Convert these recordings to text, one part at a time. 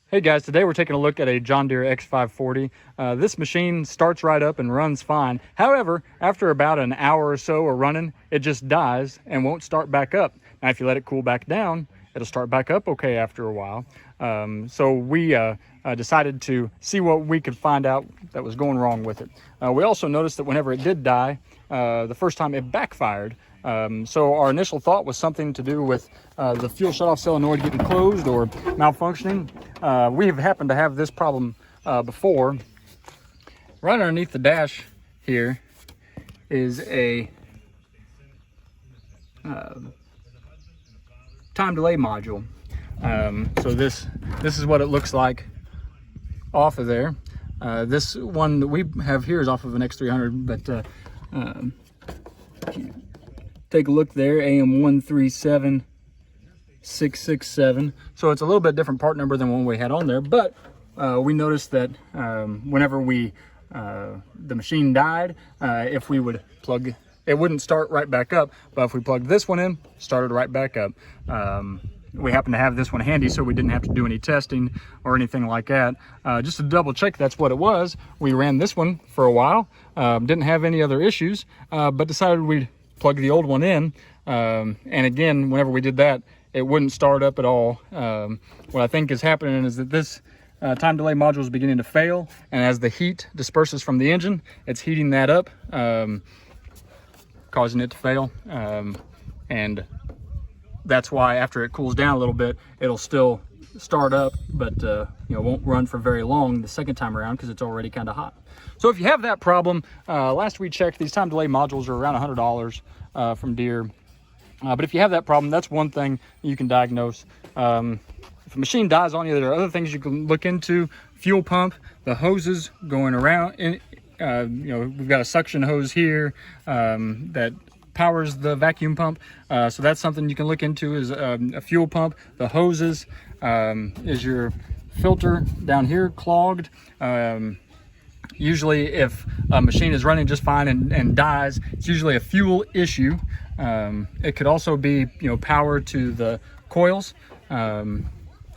Hey guys, today we're taking a look at a John Deere X540. This machine starts right up and runs fine. However, after about an hour or so of running, it just dies and won't start back up. Now, if you let it cool back down, it'll start back up okay after a while. So we decided to see what we could find out that was going wrong with it. We also noticed that whenever it did die, the first time it backfired. So our initial thought was something to do with the fuel shutoff solenoid getting closed or malfunctioning. We have happened to have this problem before. Right underneath the dash here is a time delay module. So this is what it looks like off of there. This one that we have here is off of an X300, but take a look there, AM137667. So it's a little bit different part number than one we had on there, but we noticed that whenever the machine died, if we would plug, it wouldn't start right back up, but if we plugged this one in, started right back up. We happen to have this one handy, so we didn't have to do any testing or anything like that. Just to double check that's what it was, we ran this one for a while, didn't have any other issues, but decided we'd plug the old one in. And again, whenever we did that, it wouldn't start up at all. What I think is happening is that this time delay module is beginning to fail, and as the heat disperses from the engine, it's heating that up, causing it to fail. And that's why after it cools down a little bit, it'll still start up, but won't run for very long the second time around because it's already kind of hot. So if you have that problem, last we checked, these time delay modules are around $100 from Deere. But if you have that problem, that's one thing you can diagnose. If a machine dies on you, there are other things you can look into. Fuel pump, the hoses going around. We've got a suction hose here that powers the vacuum pump. So that's something you can look into, is a fuel pump. The hoses, is your filter down here clogged? Usually if a machine is running just fine and dies, it's usually a fuel issue. It could also be, power to the coils. And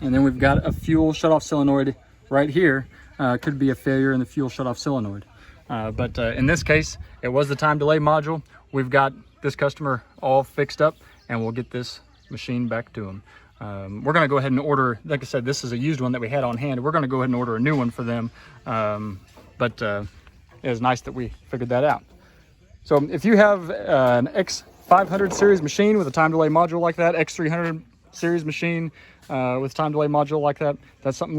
then we've got a fuel shutoff solenoid right here. Could be a failure in the fuel shutoff solenoid. But in this case, it was the time delay module. We've got this customer all fixed up, and we'll get this machine back to them. We're going to go ahead and order, like I said, this is a used one that we had on hand. We're going to go ahead and order a new one for them. But it was nice that we figured that out. So if you have an X500 series machine with a time delay module like that, X300 series machine with time delay module like that, that's something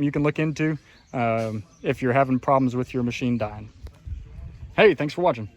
you can look into if you're having problems with your machine dying. Hey, thanks for watching.